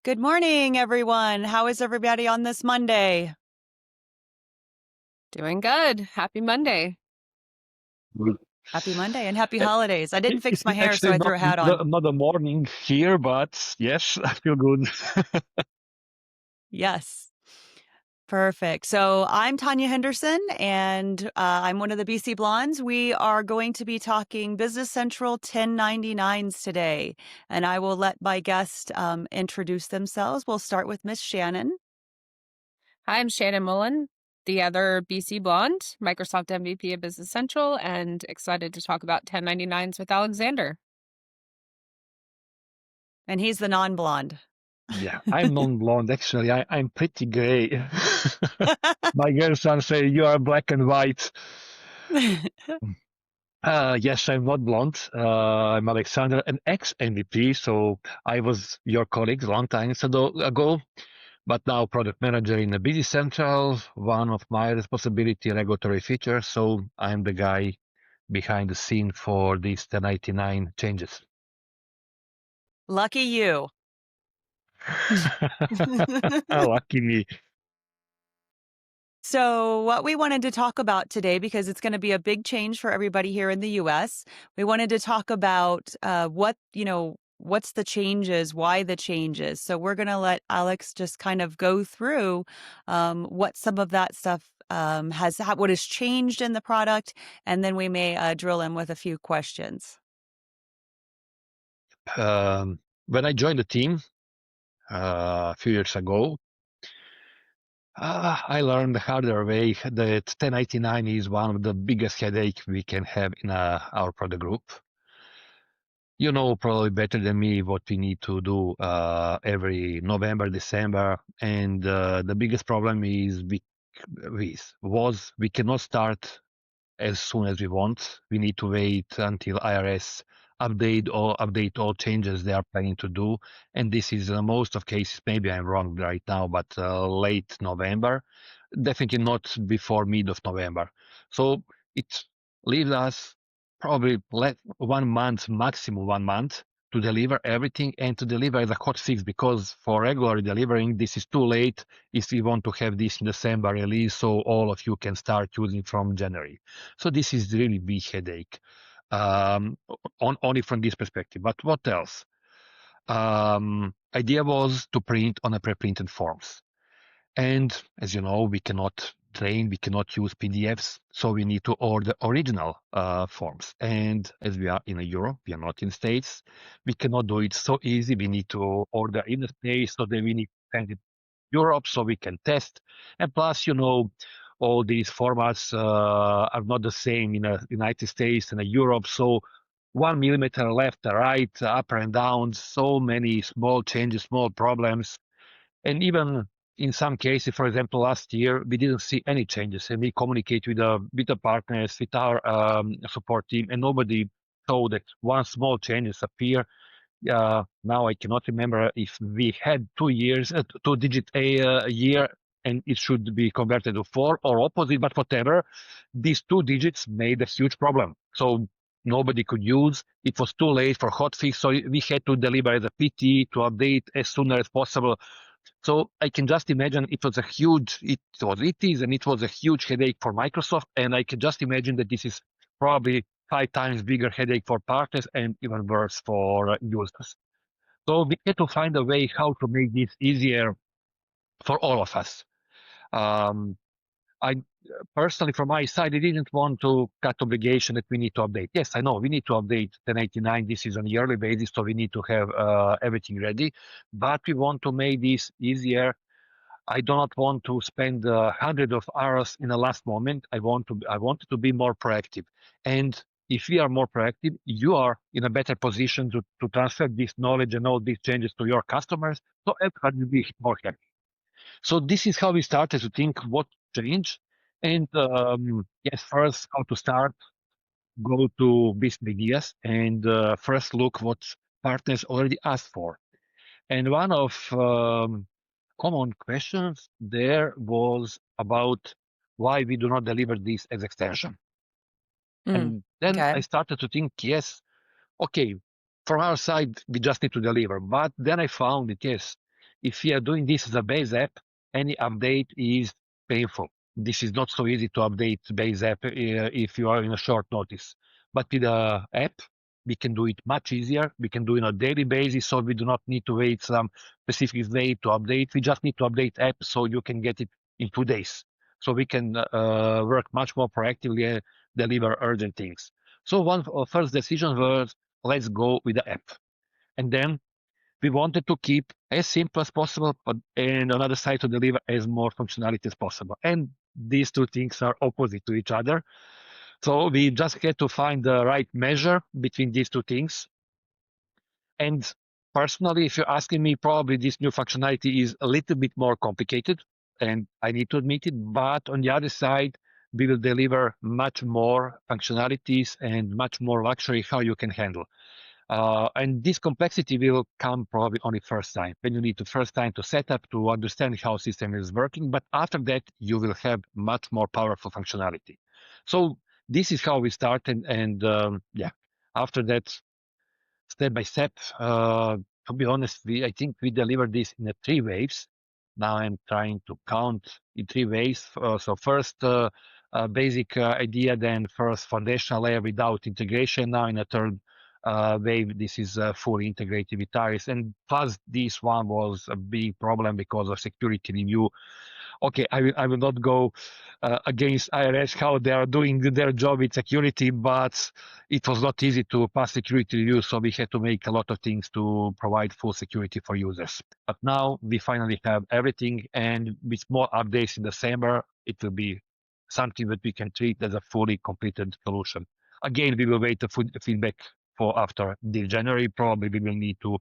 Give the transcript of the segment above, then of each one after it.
Good morning, everyone. How is everybody on this Monday? Doing good. Happy Monday. Good. Happy Monday and happy Uh, holidays. I didn't fix It's my hair, so actually I threw a hat on. not a morning here, but yes, I feel good. Yes. Perfect. So I'm Tanya Henderson, and I'm one of the BC Blondes. We are going to be talking Business Central 1099s today, and I will let my guest introduce themselves. We'll start with Miss Shannon. Hi, I'm Shannon Mullen, the other BC Blonde, Microsoft MVP of Business Central, and excited to talk about 1099s with Alexander. And he's the non-blonde. Yeah, I'm non-blonde. Actually, I'm pretty gray. My grandson say you are black and white. Yes, I'm not blonde. I'm Alexander, an ex-MVP. So I was your colleague long time ago, but now product manager in a Busy Central. One of my responsibility regulatory features. So I'm the guy behind the scene for these 1099 changes. Lucky you. Lucky me. So, what we wanted to talk about today, because it's going to be a big change for everybody here in the US, we wanted to talk about what's the changes, why the changes. So, we're going to let Alex just kind of go through what some of that stuff what has changed in the product, and then we may drill in with a few questions. When I joined the team a few years ago, I learned the harder way that 1099 is one of the biggest headache we can have in our product group. You know probably better than me what we need to do every November, December, and the biggest problem is we cannot start as soon as we want. We need to wait until IRS update all changes they are planning to do. And this is most of cases, maybe I'm wrong right now, but late November, definitely not before mid of November. So it leaves us probably 1 month, maximum 1 month to deliver everything and to deliver the hot fix, because for regular delivering, this is too late if we want to have this in December release so all of you can start using from January. So this is really big headache, only from this perspective. But what else? Idea was to print on a pre-printed forms. And as you know, we cannot use PDFs, so we need to order original forms. And as we are in Europe, we are not in States, we cannot do it so easy. We need to order in the States, so then we need to send it Europe so we can test. And plus, all these formats are not the same in the United States and Europe. So 1 millimeter left or right, up and down, so many small changes, small problems. And even in some cases, for example, last year, we didn't see any changes. And we communicate with the partners, with our support team, and nobody saw that one small changes appear. Now I cannot remember if we had 2 years, 2-digit a year, and it should be converted to 4 or opposite, but whatever. These 2 digits made a huge problem. So nobody could use. It was too late for hotfix, so we had to deliver the PT to update as soon as possible. So I can just imagine it was a huge headache for Microsoft, and I can just imagine that this is probably 5 times bigger headache for partners and even worse for users. So we had to find a way how to make this easier for all of us. Um, I personally, from my side, I didn't want to cut obligation that we need to update. Yes, I know we need to update 1089. This is on a yearly basis, so we need to have everything ready. But we want to make this easier. I do not want to spend hundreds of hours in the last moment. I wanted to be more proactive. And if we are more proactive, you are in a better position to transfer this knowledge and all these changes to your customers. So everybody will be more happy. So this is how we started to think what change. And yes, first how to start, go to business ideas and first look what partners already asked for. And one of common questions there was about why we do not deliver this as extension. And then Okay. I started to think, yes, okay, from our side, we just need to deliver. But then I found that, yes, if we are doing this as a base app, any update is painful. This is not so easy to update base app if you are in a short notice. But with the app, we can do it much easier. We can do it on a daily basis, so we do not need to wait some specific day to update. We just need to update app so you can get it in 2 days. So we can work much more proactively and deliver urgent things. So one first decision was, let's go with the app. And then we wanted to keep as simple as possible, but and on the other side to deliver as more functionality as possible. And these two things are opposite to each other. So we just had to find the right measure between these two things. And personally, if you're asking me, probably this new functionality is a little bit more complicated, and I need to admit it. But on the other side, we will deliver much more functionalities and much more luxury how you can handle. And this complexity will come probably only first time, when you need to first time to set up, to understand how system is working. But after that, you will have much more powerful functionality. So this is how we started. And yeah, after that, step by step, to be honest, I think we delivered this in 3 waves. Now I'm trying to count in 3 waves. So first, basic idea, then first foundational layer without integration. Now in a third wave, this is fully integrated with Iris. And plus, this one was a big problem because of security review. Okay, I will not go against IRS how they are doing their job with security, but it was not easy to pass security review, so we had to make a lot of things to provide full security for users. But now we finally have everything, and with more updates in December, it will be something that we can treat as a fully completed solution. Again, we will wait the feedback for after the January. Probably we will need to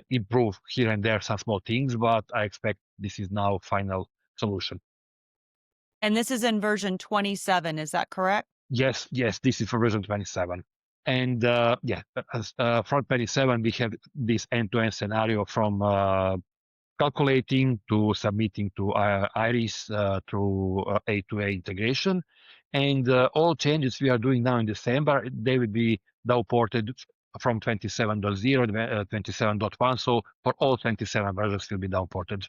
improve here and there some small things, but I expect this is now final solution. And this is in version 27, is that correct? Yes, this is for version 27. And yeah, from 27, we have this end-to-end scenario from calculating to submitting to Iris through A2A integration. And all changes we are doing now in December, they will be downported from 27.0 to 27.1. So for all 27 versions will be downported.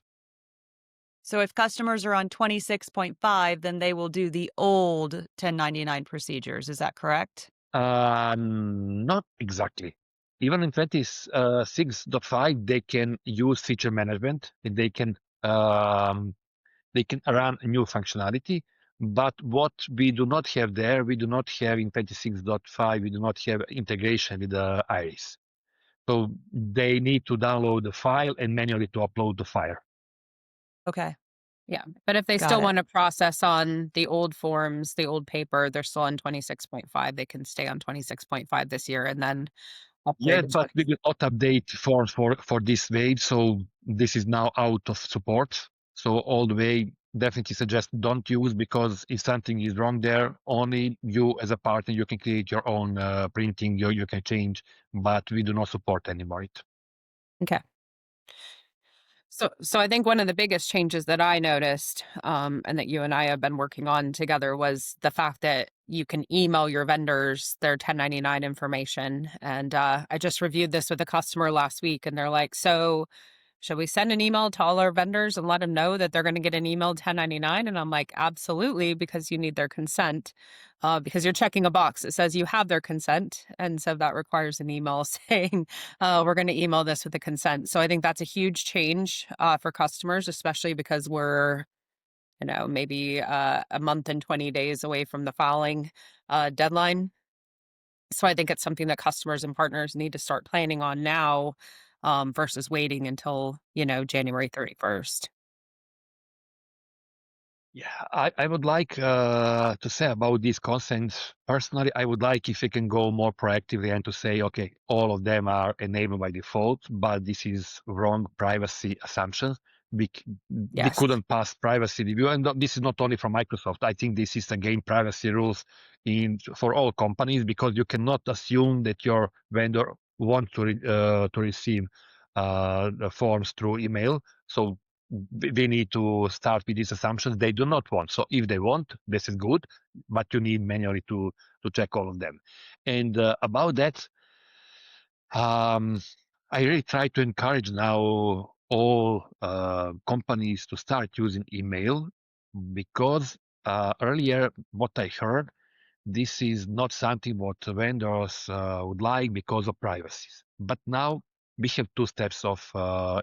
So if customers are on 26.5, then they will do the old 1099 procedures. Is that correct? Not exactly. Even in 26.5, they can use feature management. They can run a new functionality. But what we do not have there, we do not have in 26.5, we do not have integration with the Iris. So they need to download the file and manually to upload the file. Okay. Yeah. But if they Got still it. want to process on the old forms, the old paper, they're still on 26.5. They can stay on 26.5 this year and then upgrade Yeah, to but 20. we will not update forms for this wave. So this is now out of support. So all the way, definitely suggest don't use, because if something is wrong there, only you as a partner, you can create your own printing, you can change, but we do not support anymore it. Okay. So I think one of the biggest changes that I noticed, and that you and I have been working on together, was the fact that you can email your vendors their 1099 information. And I just reviewed this with a customer last week, and they're like, "So, should we send an email to all our vendors and let them know that they're going to get an email 1099?" And I'm like, absolutely, because you need their consent, because you're checking a box that says you have their consent. And so that requires an email saying, we're going to email this with the consent. So I think that's a huge change for customers, especially because we're, maybe a month and 20 days away from the filing deadline. So I think it's something that customers and partners need to start planning on now, versus waiting until, January 31st. Yeah, I would like to say about these consents. Personally, I would like if we can go more proactively and to say, okay, all of them are enabled by default, but this is wrong privacy assumptions. We Yes. couldn't pass privacy review, and this is not only from Microsoft. I think this is again privacy rules for all companies, because you cannot assume that your vendor wants to receive the forms through email. So we need to start with these assumptions. They do not want. So if they want, this is good, but you need manually to check all of them. And about that, I really try to encourage now all companies to start using email because earlier what I heard, this is not something what vendors would like because of privacy. But now we have two steps of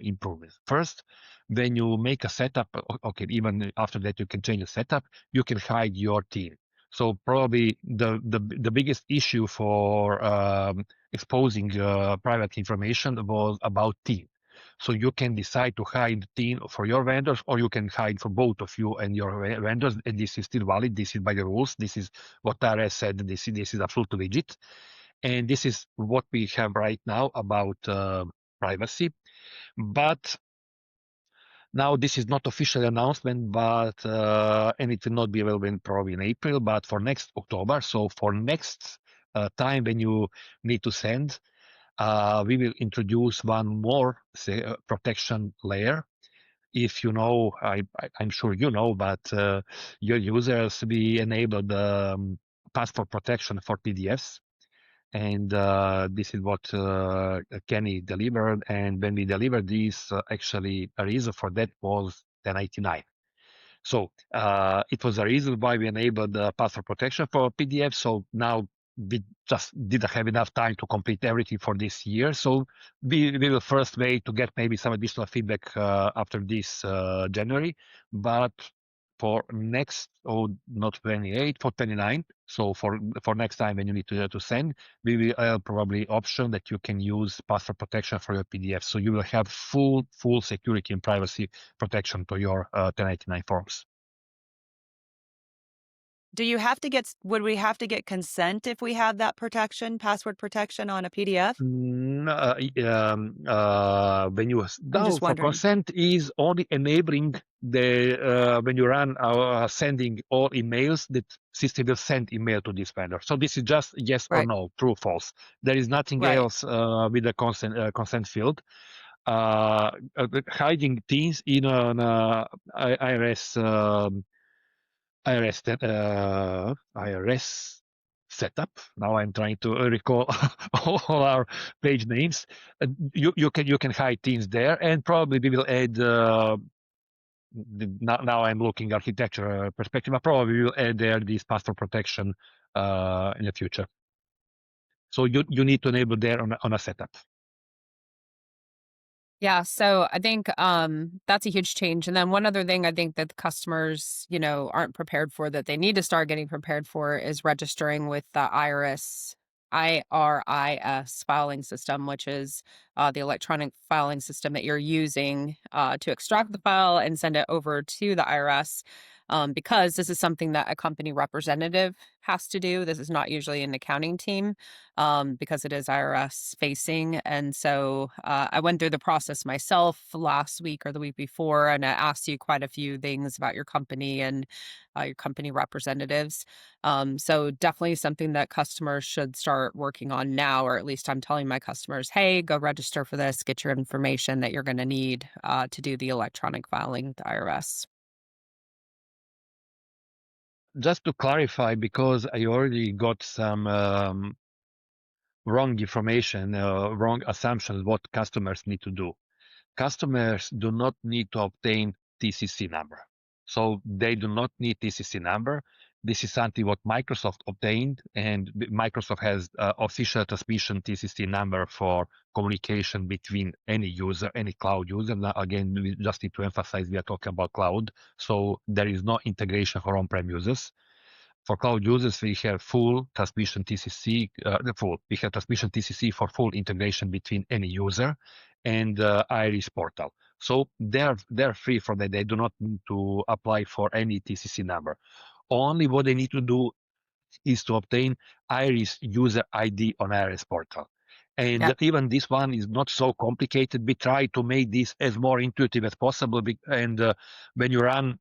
improvement. First, when you make a setup, okay, even after that you can change the setup, you can hide your team. So probably the biggest issue for exposing private information was about team. So you can decide to hide team for your vendors, or you can hide for both of you and your vendors, and this is still valid. This is by the rules. This is what RS said. This is absolutely legit, and this is what we have right now about privacy. But now this is not official announcement, but and it will not be available probably in April, but for next October. So for next time when you need to send, we will introduce one more protection layer. If you know, I'm sure you know, but your users, we enabled passport protection for PDFs. And this is what Kenny delivered. And when we delivered this, actually, a reason for that was 1099. So it was a reason why we enabled password protection for PDF. So now we just didn't have enough time to complete everything for this year. So we will first wait to get maybe some additional feedback after this January. But for next, oh, not 28, for 29. So for next time when you need to send, we will probably option that you can use password protection for your PDF. So you will have full security and privacy protection to your 1099 forms. Do you have to get would we have to get consent if we have that protection, password protection on a PDF? When you I'm now just for wondering. consent is only enabling the when you run sending all emails, that system will send email to this vendor. So this is just yes or Right. no, true, false. There is nothing Right. else with the consent field. Hiding things in an IRS IRS setup. Now I'm trying to recall all our page names. You can hide things there, and probably we will add. Now I'm looking architecture perspective. But probably we will add there this password protection in the future. So you need to enable there on a setup. Yeah, so I think that's a huge change. And then one other thing I think that the customers, aren't prepared for that they need to start getting prepared for is registering with the IRIS filing system, which is the electronic filing system that you're using to extract the file and send it over to the IRS. Because this is something that a company representative has to do. This is not usually an accounting team because it is IRS facing. And so I went through the process myself last week or the week before, and I asked you quite a few things about your company and your company representatives. So definitely something that customers should start working on now, or at least I'm telling my customers, hey, go register for this, get your information that you're going to need to do the electronic filing with the IRS. Just to clarify, because I already got some wrong information, wrong assumptions what customers need to do. Customers do not need to obtain TCC number. So they do not need TCC number. This is something what Microsoft obtained, and Microsoft has official transmission TCC number for communication between any user, any cloud user. Now, again, we just need to emphasize we are talking about cloud, so there is no integration for on-prem users. For cloud users, we have full transmission TCC, we have transmission TCC for full integration between any user and Iris portal. So they're free from that. They do not need to apply for any TCC number. Only what they need to do is to obtain Iris user ID on Iris portal. And Yep. even this one is not so complicated. We try to make this as more intuitive as possible. And when you run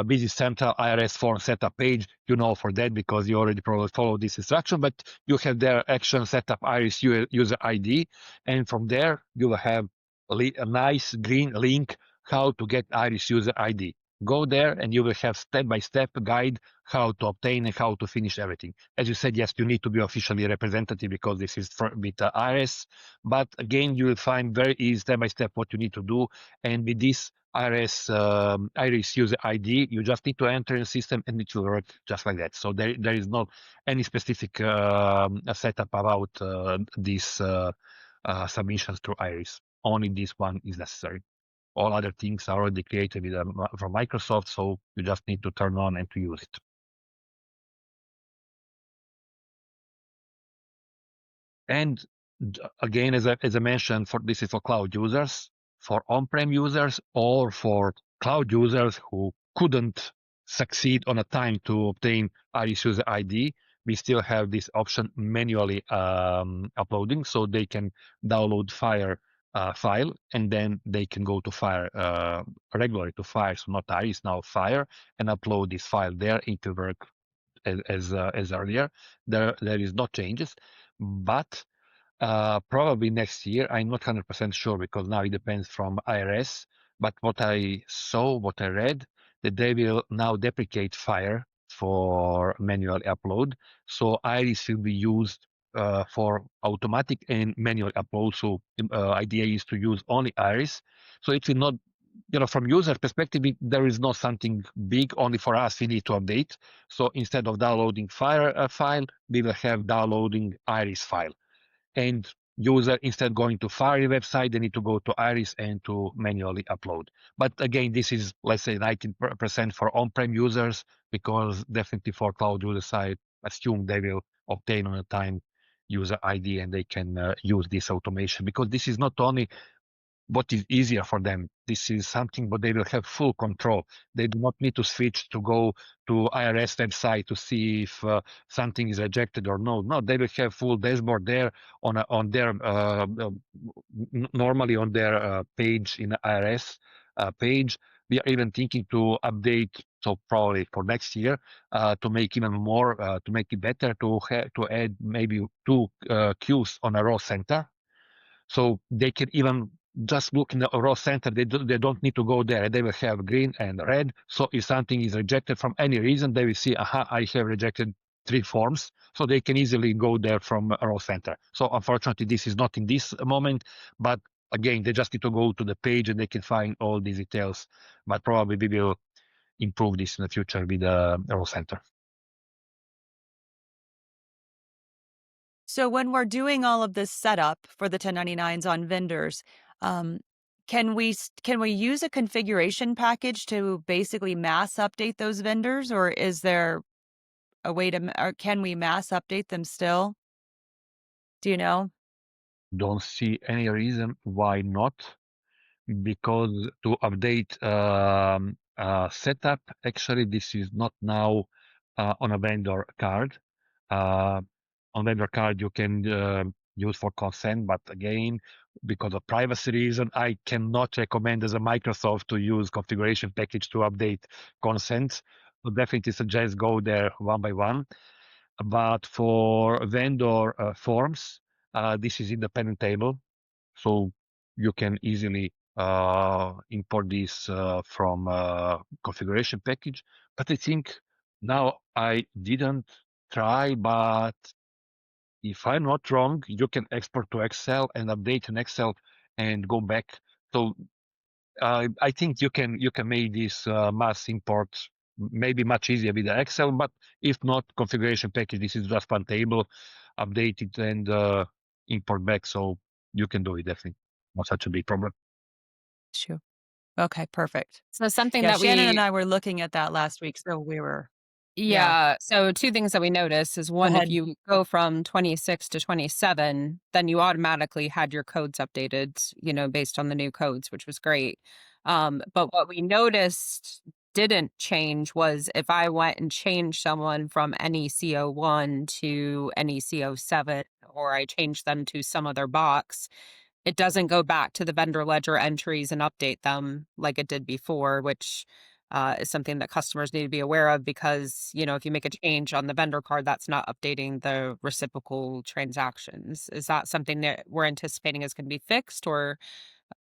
Business Central IRS form setup page, for that because you already probably follow this instruction, but you have their action setup Iris user ID, and from there you will have a nice green link how to get Iris user ID. Go there and you will have step-by-step guide how to obtain and how to finish everything. As you said, yes, you need to be officially representative because this is with IRS. But again, you will find very easy step-by-step what you need to do. And with this Iris user ID, you just need to enter in the system and it will work just like that. So there is not any specific setup about these submissions through Iris. Only this one is necessary. All other things are already created with, from Microsoft, so you just need to turn on and to use it. And again, as I mentioned, this is for cloud users, for on-prem users, or for cloud users who couldn't succeed on a time to obtain Iris user ID. We still have this option manually uploading, so they can download Fire file, and then they can go to Fire regularly to Fire, so not Iris, now Fire, and upload this file there. It will work as earlier. There is no changes, but probably next year. I'm not 100% sure because now it depends from IRS. But what I saw, what I read, that they will now deprecate Fire for manual upload. So Iris will be used for automatic and manual upload. So idea is to use only Iris. So it will not, from user perspective, there is not something big only for us. We need to update. So instead of downloading Fire file, we will have downloading Iris file. And user, instead going to Fire website, they need to go to Iris and to manually upload. But again, this is, let's say, 90% for on-prem users, because definitely for cloud users, I assume they will obtain on a time user ID and they can use this automation, because this is not only what is easier for them. This is something but they will have full control. They do not need to switch to go to IRS website to see if something is rejected or no. No, they will have full dashboard there on their normally on their page in the IRS page. We are even thinking to update, so probably for next year, to make even more, to make it better, to add maybe 2 queues on a raw center. So they can even just look in the raw center. They don't need to go there. They will have green and red. So if something is rejected from any reason, they will see, aha, I have rejected 3 forms. So they can easily go there from a raw center. So unfortunately, this is not in this moment, but again, they just need to go to the page and they can find all these details. But probably we will improve this in the future with the raw center. So when we're doing all of this setup for the 1099s on vendors, um, can we use a configuration package to basically mass update those vendors, or is there a way to, or can we mass update them still? Do you know? Don't see any reason why not, because to update setup, actually this is not now on a vendor card. On vendor card you can use for consent, but again, because of privacy reason, I cannot recommend as a Microsoft to use configuration package to update consents. So definitely suggest go there one by one. But for vendor forms, this is independent table, so you can easily import this from configuration package. But I think now I didn't try, but if I'm not wrong, you can export to Excel and update in Excel and go back. So I think you can make this mass import maybe much easier with the Excel, but if not, configuration package, this is just one table, update it and import back. So you can do it definitely. Not such a big problem. Sure. Okay, perfect. So something Yeah, that Shannon and we I were looking at that last week, so we were, yeah. Yeah, so 2 things that we noticed is, Go one, if ahead. you go from 26 to 27, then you automatically had your codes updated, based on the new codes, which was great. But what we noticed didn't change was if I went and changed someone from NECO1 to NECO7, or I changed them to some other box, it doesn't go back to the vendor ledger entries and update them like it did before, which is something that customers need to be aware of, because, if you make a change on the vendor card, that's not updating the reciprocal transactions. Is that something that we're anticipating is going to be fixed, or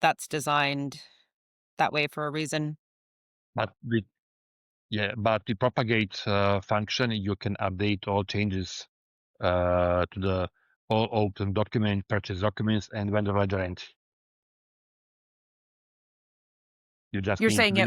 that's designed that way for a reason? But with Yeah, but the propagate function, you can update all changes to the all open document, purchase documents, and vendor ledger entry. You just You're need saying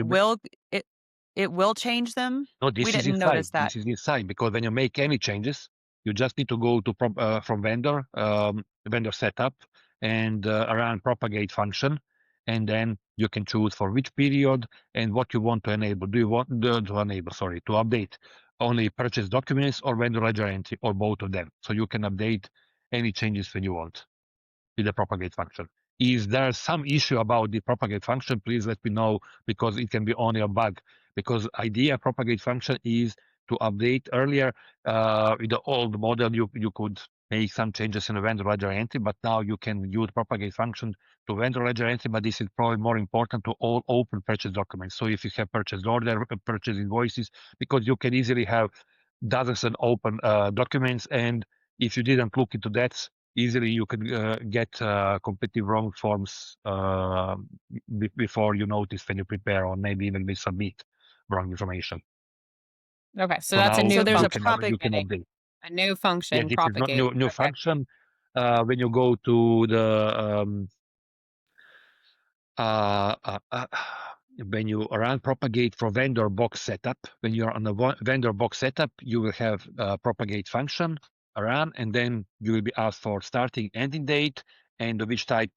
it will change them? no, We this is didn't inside. notice that. This is inside because when you make any changes, you just need to go to from vendor setup and around propagate function, and then you can choose for which period and what you want to enable. Do you want to enable? Sorry, to update only purchase documents or vendor ledger entry or both of them. So you can update any changes when you want with the propagate function. Is there some issue about the propagate function? Please let me know because it can be only a bug. Because idea propagate function is to update earlier with the old model. You could make some changes in the vendor ledger entry, but now you can use propagate function to vendor ledger entry. But this is probably more important to all open purchase documents. So if you have purchase order, purchase invoices, because you can easily have dozens of open documents, and if you didn't look into that, easily you can get completely wrong forms before you notice when you prepare, or maybe even we submit wrong information. Okay, so So that's a now So new there's a function you we're can propagate. getting, update. a new Yeah, function, this is not propagate. new Okay. function. When you go to the uh, uh, uh, when you run propagate for vendor box setup, when you're on the vendor box setup, you will have propagate function run, and then you will be asked for starting ending date and which type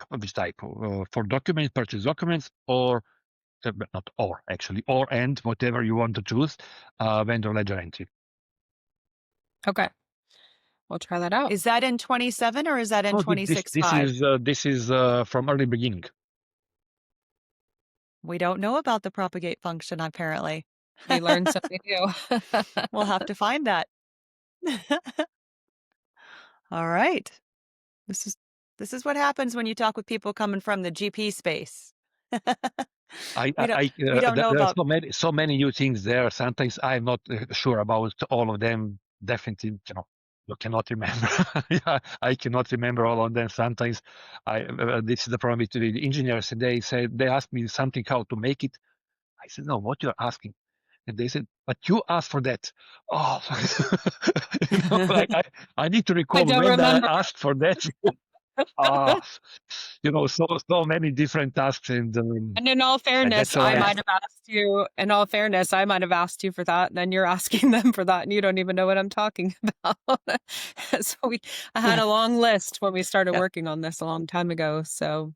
for document purchase documents, or not or actually or and whatever you want to choose, vendor ledger entry. Okay. We'll try that out. Is that in 27 or is that in Oh, 26.5? this is from early beginning. We don't know about the propagate function, apparently. We learned something new. We'll have to find that. All right. This is this is what happens when you talk with people coming from the GP space. We don't know There are about so many new things there. Sometimes I'm not sure about all of them. Definitely, you cannot remember. Yeah, I cannot remember all of them. Sometimes this is the problem with the engineers. They ask me something how to make it. I said, no, what you're asking. And they said, but you asked for that. Oh, like I need to I recall don't when I remember. asked for that. Ah, so many different tasks, And in all and fairness, that's all I right. might have asked you, in all fairness, I might have asked you for that, and then you're asking them for that, and you don't even know what I'm talking about. So I had a long list when we started Yeah. working on this a long time ago. So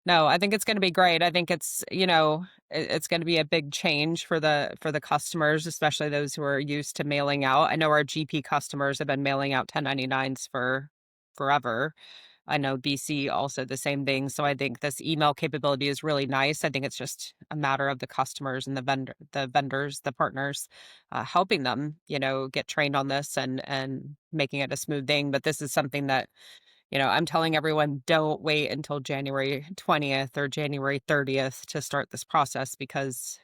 no, I think it's going to be great. I think it's, it's going to be a big change for the customers, especially those who are used to mailing out. I know our GP customers have been mailing out 1099s for forever. I know BC also the same thing. So I think this email capability is really nice. I think it's just a matter of the customers and the vendors, the partners, helping them, get trained on this and making it a smooth thing. But this is something that, I'm telling everyone, don't wait until January 20th or January 30th to start this process, because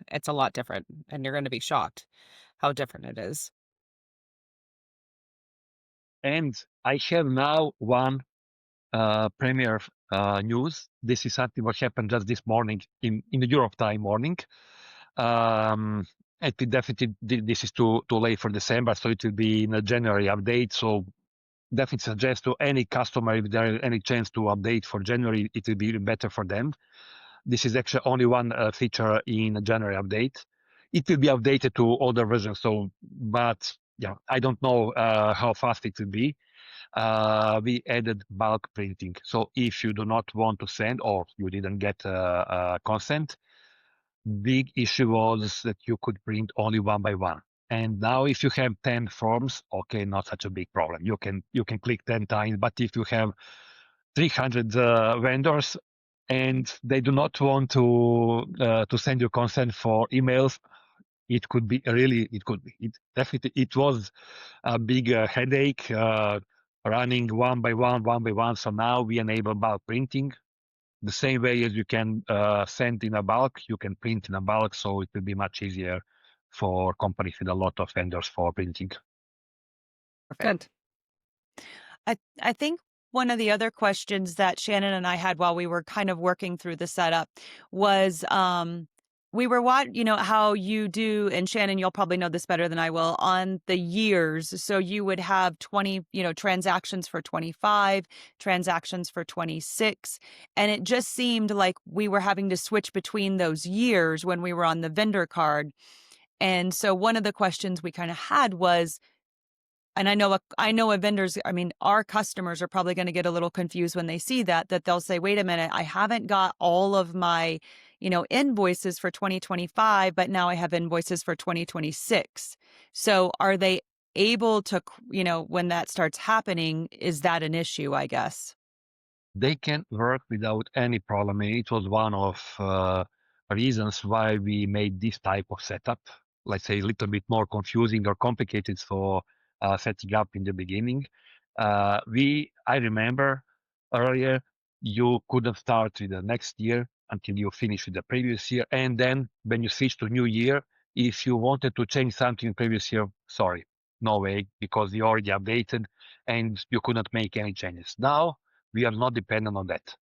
it's a lot different, and you're going to be shocked how different it is. And I have now one premier news. This is something what happened just this morning in the Europe time morning. It definitely this is too late for December, so it will be in a January update. So definitely suggest to any customer, if there is any chance to update for January, it will be even better for them. This is actually only one feature in a January update. It will be updated to older versions. So, but yeah, I don't know how fast it will be. We added bulk printing. So if you do not want to send, or you didn't get consent, big issue was that you could print only one by one. And now if you have 10 forms, okay, not such a big problem. You can click 10 times. But if you have 300 vendors and they do not want to send you consent for emails, it could be really, it definitely, it was a big headache running one by one. So now we enable bulk printing. The same way as you can send in a bulk, you can print in a bulk. So it will be much easier for companies with a lot of vendors for printing. Good. I think one of the other questions that Shannon and I had while we were kind of working through the setup was we were how you do, and Shannon, you'll probably know this better than I will, on the years. So you would have 20, transactions for 25, transactions for 26. And it just seemed like we were having to switch between those years when we were on the vendor card. And so one of the questions we kind of had was, and I know a vendors, I mean, our customers are probably going to get a little confused when they see that they'll say, wait a minute, I haven't got all of my, invoices for 2025, but now I have invoices for 2026. So are they able to, when that starts happening, is that an issue, I guess? They can work without any problem. And it was one of reasons why we made this type of setup, let's say a little bit more confusing or complicated for setting up in the beginning. I remember earlier, you couldn't start with the next year until you finish with the previous year. And then when you switch to new year, if you wanted to change something in previous year, sorry, no way, because you already updated and you couldn't make any changes. Now, we are not dependent on that.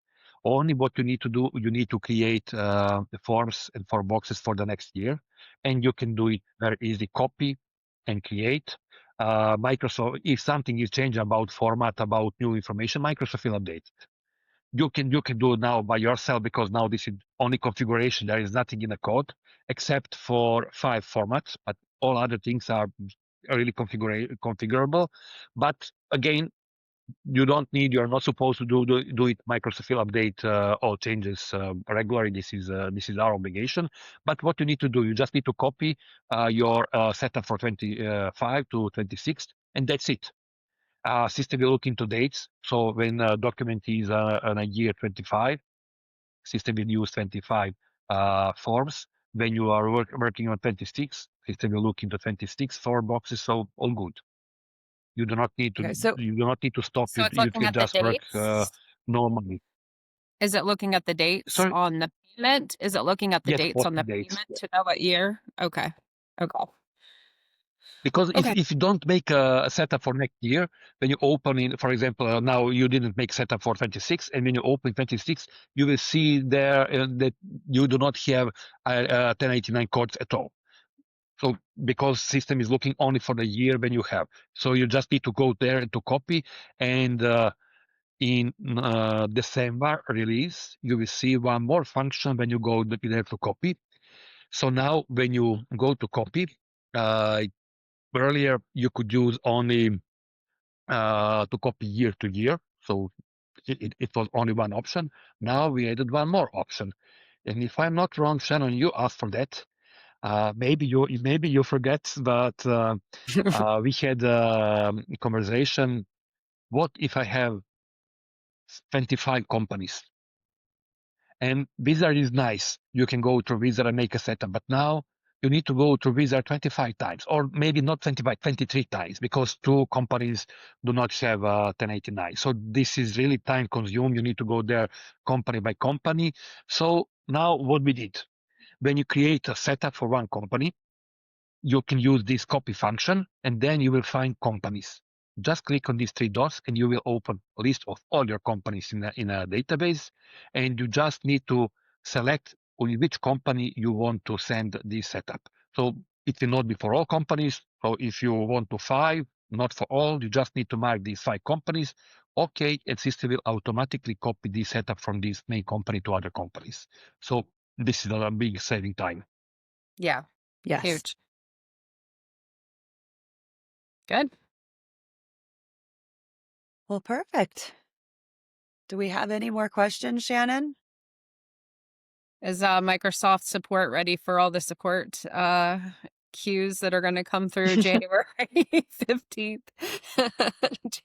Only what you need to do, you need to create the forms and form boxes for the next year. And you can do it very easy, copy and create. Microsoft, if something is changed about format, about new information, Microsoft will update it. You can do it now by yourself, because now this is only configuration. There is nothing in the code except for 5 formats, but all other things are really configurable. But again, you're not supposed to do it. Microsoft will update all changes regularly. This is our obligation. But what you need to do, you just need to copy your setup for 25 to 26, and that's it. System will look into dates. So when a document is on a year 25, system will use 25 forms. When you are working on 26, system will look into 26 form boxes. So all good. You do not need to Okay. So, stop. So You it's you looking can at the just work dates. normally. Is it looking at the dates So on the payment? Is it looking at the yes, dates what on the dates? payment to know what year? Okay. Okay. Because Okay. if you don't make a setup for next year, when you open in, for example, now you didn't make setup for 26, and when you open 26, you will see there that you do not have 1099 codes at all. So because system is looking only for the year when you have, so you just need to go there and to copy. And in December release, you will see one more function when you go there to copy. So now when you go to copy, earlier you could use only to copy year to year. So it was only one option. Now we added one more option. And if I'm not wrong, Shannon, you asked for that. Maybe you forget, but we had a conversation. What if I have 25 companies? And Wizard is nice. You can go to Wizard and make a setup, but now you need to go to Wizard 25 times, or maybe not 25, 23 times, because 2 companies do not have 1089. So this is really time consuming. You need to go there company by company. So now what we did, when you create a setup for one company, you can use this copy function, and then you will find companies. Just click on these 3 dots and you will open a list of all your companies in a database. And you just need to select on which company you want to send this setup. So it will not be for all companies. So if you want to 5, not for all, you just need to mark these 5 companies. Okay, and system will automatically copy this setup from this main company to other companies. So this is a big saving time. Yeah. yes. Huge. Good. Well, perfect. Do we have any more questions, Shannon? Is Microsoft support ready for all the support queues that are going to come through January 15th,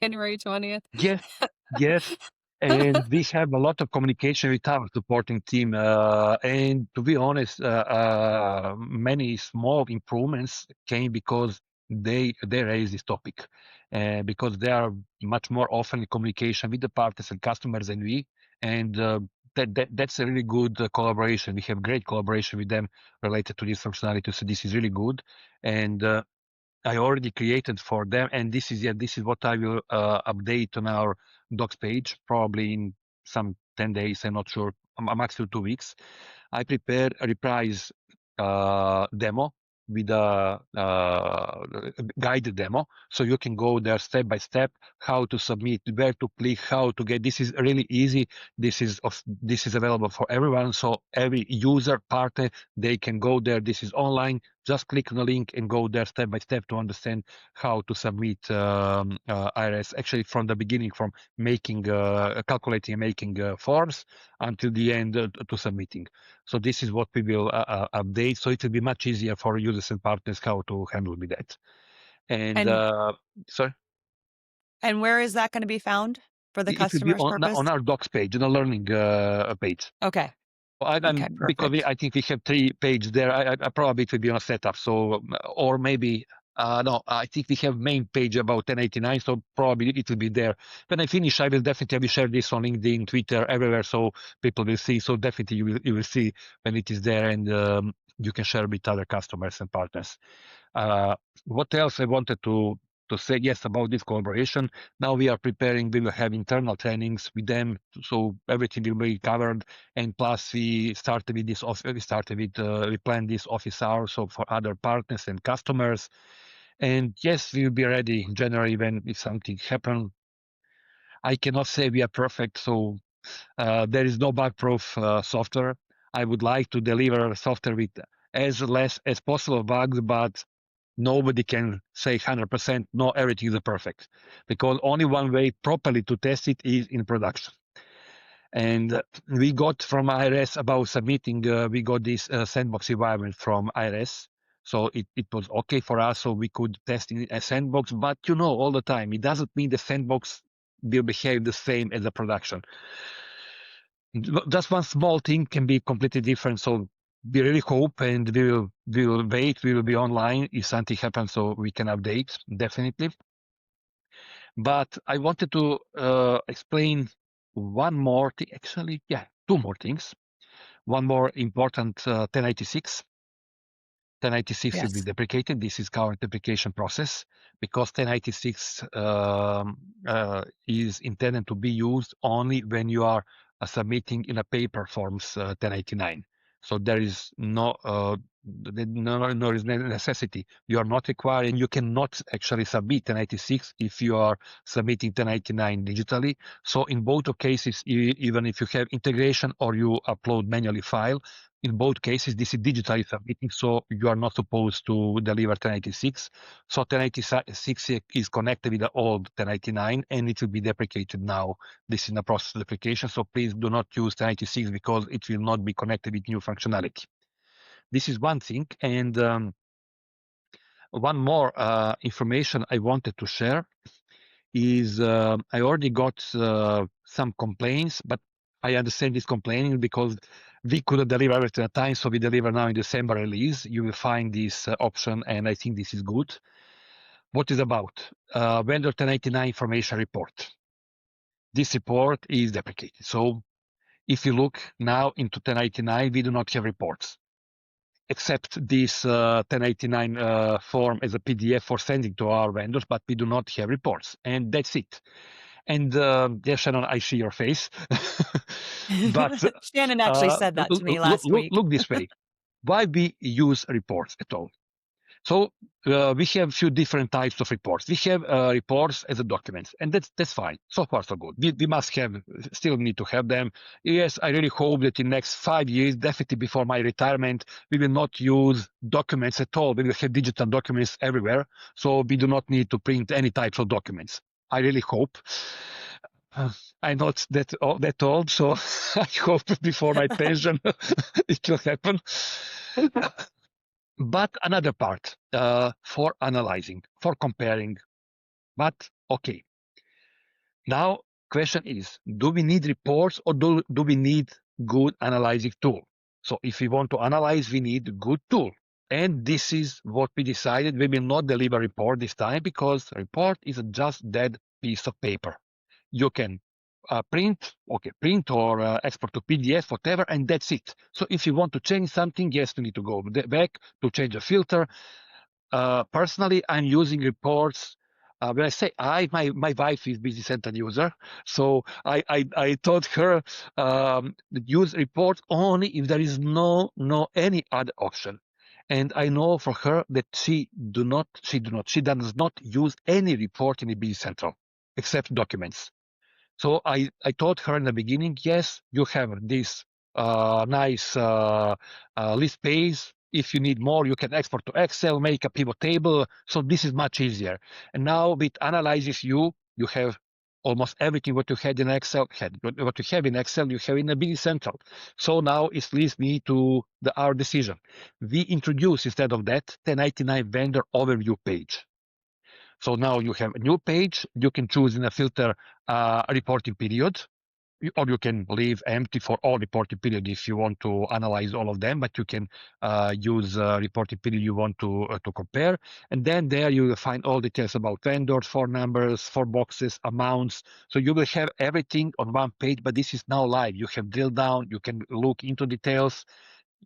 January 20th? Yes, yes. And we have a lot of communication with our supporting team. And to be honest, many small improvements came because they raised this topic, because they are much more often in communication with the partners and customers than we. And that's a really good collaboration. We have great collaboration with them related to this functionality. So this is really good. And I already created for them, and this is what I will update on our docs page probably in some 10 days. I'm not sure, maximum 2 weeks. I prepared a reprise demo, with a guided demo, so you can go there step by step, how to submit, where to click, how to get. This is really easy. This is available for everyone, so every user party, they can go there. This is online. Just click on the link and go there step by step to understand how to submit IRS. Actually, from the beginning, from making, calculating and making forms until the end to submitting. So this is what we will update. So it will be much easier for users and partners how to handle with that. And And sorry, and where is that going to be found for the it will be customer's purpose? on our docs page, on the learning page. Okay. Okay, Because perfect. I think we have 3 pages there. I probably it will be on a setup. So, or maybe, no, I think we have main page about 1089. So probably it will be there. When I finish, I will definitely share this on LinkedIn, Twitter, everywhere, so people will see. So definitely you will see when it is there, and you can share with other customers and partners. What else I wanted to say? Yes, about this collaboration. Now we are preparing. We will have internal trainings with them, so everything will be covered. And plus, we started with this. We planned this office hour so for other partners and customers. And yes, we will be ready in January when if something happens. I cannot say we are perfect, so there is no bug-proof software. I would like to deliver software with as less as possible bugs, but nobody can say 100% no, everything is perfect, because only one way properly to test it is in production. And we got from IRS about submitting, we got this sandbox environment from IRS. So it was okay for us, so we could test in a sandbox. But all the time, it doesn't mean the sandbox will behave the same as the production. Just one small thing can be completely different. So we really hope, and we will wait. We will be online if something happens, so we can update definitely. But I wanted to explain one more thing. Actually, yeah, 2 more things. One more important 1096. 1096 will be Yes. deprecated. This is current deprecation process, because 1096 is intended to be used only when you are submitting in a paper forms 1099. So there is no necessity. You are not required, and you cannot actually submit 1096 if you are submitting 1099 digitally. So in both cases, even if you have integration or you upload manually file, in both cases, this is digitally submitting, so you are not supposed to deliver 1086. So 1086 is connected with the old 1099, and it will be deprecated now. This is in the process of deprecation, so please do not use 1086 because it will not be connected with new functionality. This is one thing, and one more information I wanted to share is I already got some complaints, but I understand this complaining because we couldn't deliver everything at a time, so we deliver now in December release. You will find this option, and I think this is good. What is about? Vendor 1099 information report. This report is deprecated. So if you look now into 1099, we do not have reports, except this 1089 form as a PDF for sending to our vendors, but we do not have reports, and that's it. And yes, Shannon, I see your face. But Shannon actually said that to me last week. look this way. Why we use reports at all? So we have a few different types of reports. We have reports as a documents, and that's fine. So far, so good. We must have, still need to have them. Yes, I really hope that in next 5 years, definitely before my retirement, we will not use documents at all. We will have digital documents everywhere, so we do not need to print any types of documents. I really hope. I'm not that old, so I hope before my pension it will happen. But another part for analyzing, for comparing. But okay, now question is, do we need reports, or do we need good analyzing tool? So if we want to analyze, we need a good tool. And this is what we decided. We will not deliver report this time, because report is a just dead piece of paper. You can print or export to PDF, whatever, and that's it. So if you want to change something, yes, you need to go back to change a filter. Personally, I'm using reports. When I say my wife is Business Center user, so I taught her use reports only if there is no any other option. And I know for her that she does not use any report in the BD Central except documents. So I told her in the beginning, yes, you have this nice list page. If you need more, you can export to Excel, make a pivot table. So this is much easier. And now with Analysis you have almost everything what you had in Excel, what you have in Excel, you have in the BD Central. So now it leads me to our decision. We introduce instead of that 1099 vendor overview page. So now you have a new page. You can choose in a filter a reporting period, or you can leave empty for all reporting period if you want to analyze all of them, but you can use reporting period you want to compare. And then there you will find all details about vendors, phone numbers, for boxes, amounts. So you will have everything on one page, but this is now live. You have drill down, you can look into details.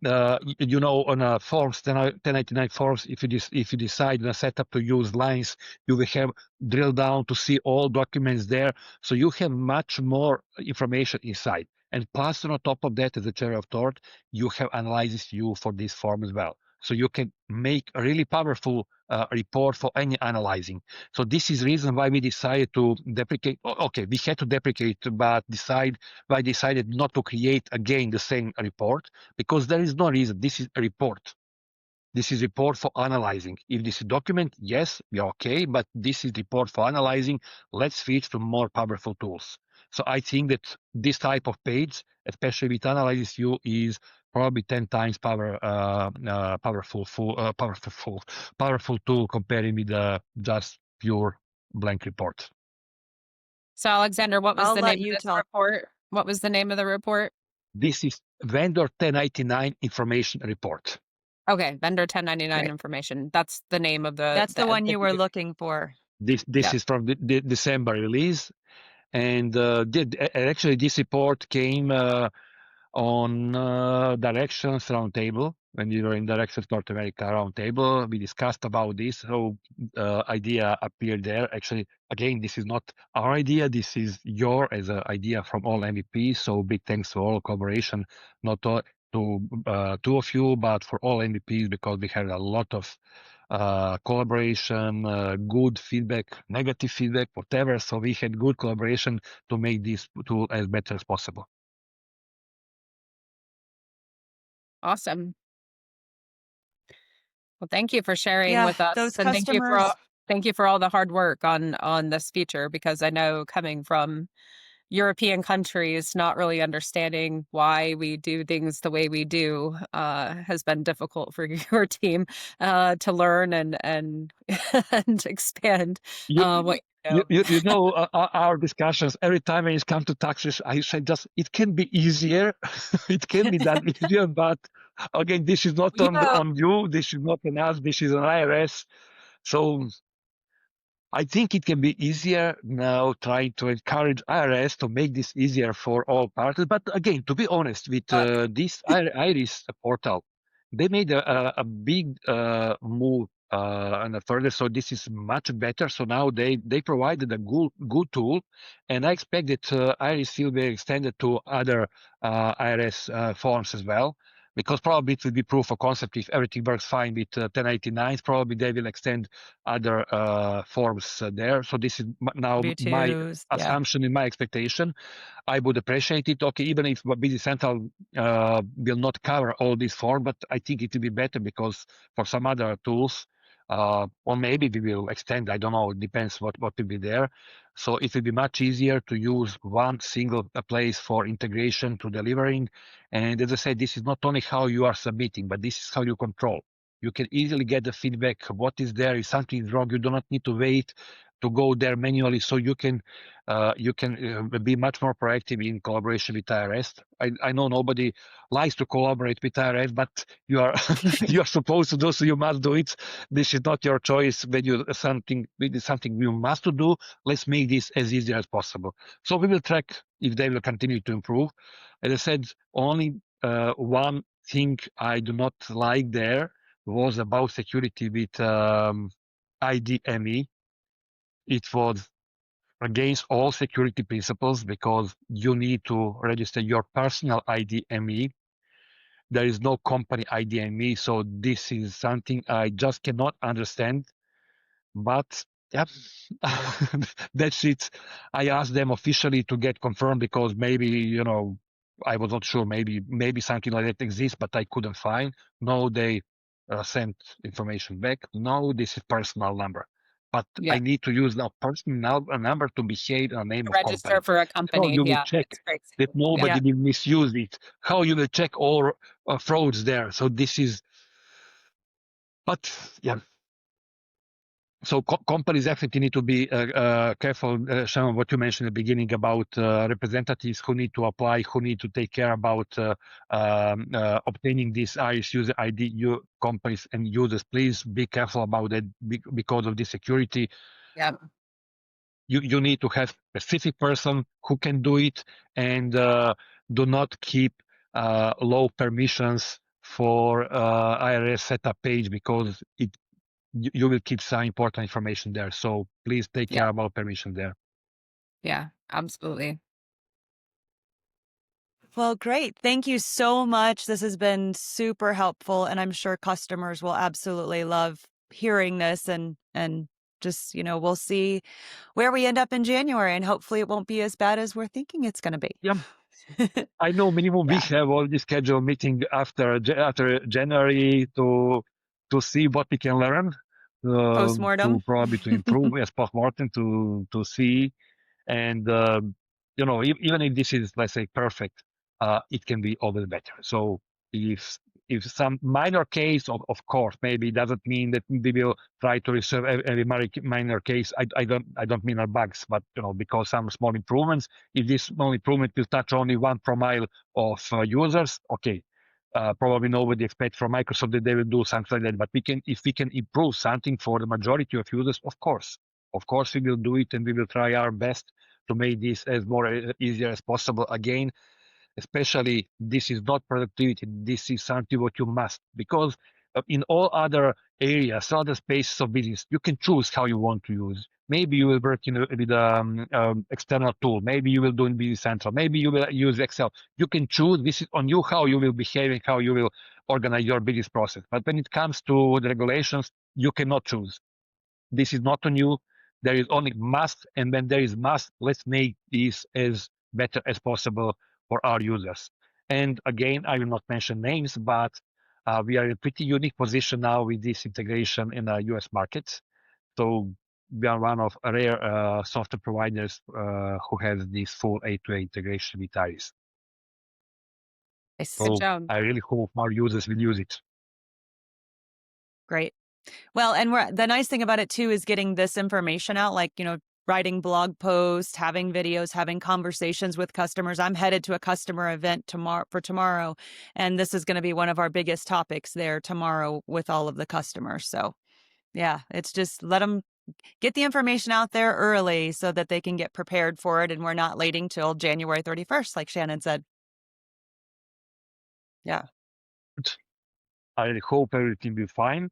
On forms 1099 forms, if you decide in a setup to use lines, you will have drill down to see all documents there, so you have much more information inside. And plus, on top of that, as a cherry of thought, you have analysis view for this form as well, so you can make a really powerful report for any analyzing. So this is the reason why we decided to deprecate. Okay, we had to deprecate, but I decided not to create again the same report, because there is no reason. This is a report. This is report for analyzing. If this is document, yes, we are okay, but this is report for analyzing. Let's switch to more powerful tools. So I think that this type of page, especially with Analysis View, is probably 10 times powerful tool comparing with just pure blank report. So, Alexander, what was I'll the let name of you this talk. report? What was the name of the report? This is vendor 1099 information report. Okay, vendor 1099 Great. information. That's the name of the That's the one you were video. looking for. This Yeah. is from the December release. And actually, this report came on Directions Roundtable. When we were in Directions North America Roundtable, we discussed about this. So idea appeared there. Actually, again, this is not our idea. This is your as an idea from all MVPs. So big thanks for all collaboration, not to two of you, but for all MVPs, because we had a lot of collaboration, good feedback, negative feedback, whatever. So we had good collaboration to make this tool as better as possible. Awesome. Well, thank you for sharing Yeah, with us, those and customers. thank you for all the hard work on this feature, because I know coming from European countries, not really understanding why we do things the way we do has been difficult for your team to learn and and expand You, what you know. you know our discussions every time when it comes to taxes. I say just it can be easier, it can be done easier, but again, this is not Yeah. on you. This is not on us. This is on IRS. So I think it can be easier now, trying to encourage IRS to make this easier for all parties. But again, to be honest, with this Iris portal, they made a big move and further. So this is much better. So now they provided a good tool, and I expect that Iris will be extended to other IRS forms as well. Because probably it will be proof of concept if everything works fine with 1099s. Probably they will extend other forms there. So this is now my V2s. Yeah. assumption and my expectation. I would appreciate it. Okay, even if Business Central will not cover all these forms, but I think it will be better, because for some other tools, or maybe we will extend. I don't know. It depends what will be there. So it will be much easier to use one single place for integration to delivering. And as I said, this is not only how you are submitting, but this is how you control. You can easily get the feedback. What is there? If something is wrong, you do not need to wait to go there manually. So you can be much more proactive in collaboration with IRS. I know nobody likes to collaborate with IRS, but you are you are supposed to do, so you must do it. This is not your choice. When you something you must to do, let's make this as easy as possible. So we will track if they will continue to improve. As I said, only one thing I do not like there was about security with IDME. It was against all security principles, because you need to register your personal IDME. There is no company ID in me, so this is something I just cannot understand. But yeah, that's it. I asked them officially to get confirmed because maybe, I was not sure. Maybe something like that exists, but I couldn't find. No, they sent information back. No, this is personal number. But I Yeah. need to use now personal number to behave in the name of Register company. for a How company. you will Yeah. check It's crazy. that Yeah. nobody will misuse it? How you will check all frauds there? So this is, but yeah, so companies definitely need to be careful, Sharon, what you mentioned at the beginning about representatives who need to apply, who need to take care about obtaining this Irish user ID. Companies and users, please be careful about that because of the security. Yeah. You need to have a specific person who can do it, and do not keep low permissions for IRS setup page, because you will keep some important information there. So please take Yeah. care about permission there. Yeah. Absolutely. Well, great. Thank you so much. This has been super helpful, and I'm sure customers will absolutely love hearing this, and just, we'll see where we end up in January, and hopefully it won't be as bad as we're thinking it's going to be. Yeah, I know minimum we Yeah. have already scheduled meeting after January to see what we can learn, Postmortem. to probably to improve as postmortem to see. And even if this is, let's say, perfect, it can be always better. So if some minor case, of course, maybe it doesn't mean that we will try to resolve every minor case. I don't mean are bugs, but because some small improvements, if this small improvement will touch only 1 promille of users, okay. Probably nobody expects from Microsoft that they will do something like that. But if we can improve something for the majority of users, of course, we will do it, and we will try our best to make this as more easier as possible. Again, especially this is not productivity. This is something what you must, because in all other areas, other spaces of business, you can choose how you want to use. Maybe you will work with external tool. Maybe you will do in Business Central. Maybe you will use Excel. You can choose. This is on you how you will behave and how you will organize your business process. But when it comes to the regulations, you cannot choose. This is not on you. There is only must, and when there is must, let's make this as better as possible for our users. And again, I will not mention names, but we are in a pretty unique position now with this integration in the US market. So we are one of rare software providers who has this full A2A integration with Iris. Good So job. I really hope our users will use it. Great. Well, and the nice thing about it too is getting this information out, like, writing blog posts, having videos, having conversations with customers. I'm headed to a customer event tomorrow, and this is going to be one of our biggest topics there tomorrow with all of the customers. So, yeah, it's just let them get the information out there early so that they can get prepared for it, and we're not waiting till January 31st, like Shannon said. Yeah. I hope everything will be fine.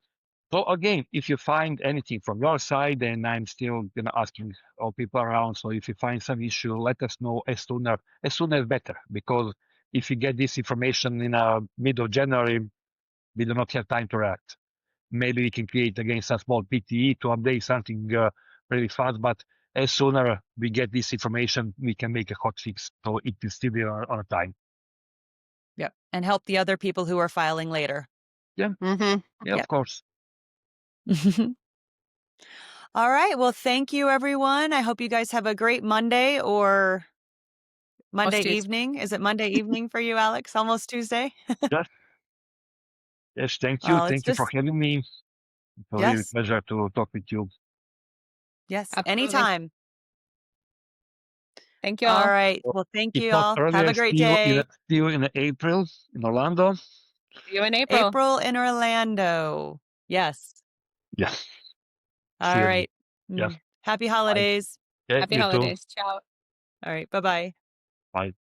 So again, if you find anything from your side, then I'm still asking all people around. So if you find some issue, let us know as soon as better. Because if you get this information in mid of January, we do not have time to react. Maybe we can create again some small PTE to update something really fast. But as sooner we get this information, we can make a hot fix. So it will still be on time. Yep. And help the other people who are filing later. Yeah, Mm-hmm. yeah, of Yep. course. All right. Well, thank you, everyone. I hope you guys have a great Monday or Monday Most Tuesday. evening. Is it Monday evening for you, Alex? Almost Tuesday? Yes, yes, thank you. Well, it's Thank you for just, having me. It's a really yes, pleasure to talk with you. yes, Absolutely. anytime. Thank you All all. right. Well, thank If you not all. Have earlier, a great still day. in April in Orlando. See you in April. April in Orlando. Yes. Yes. See All you then. right. Yes. Happy Bye. holidays. Yeah, Happy you too. holidays. Ciao. All right. Bye-bye. Bye.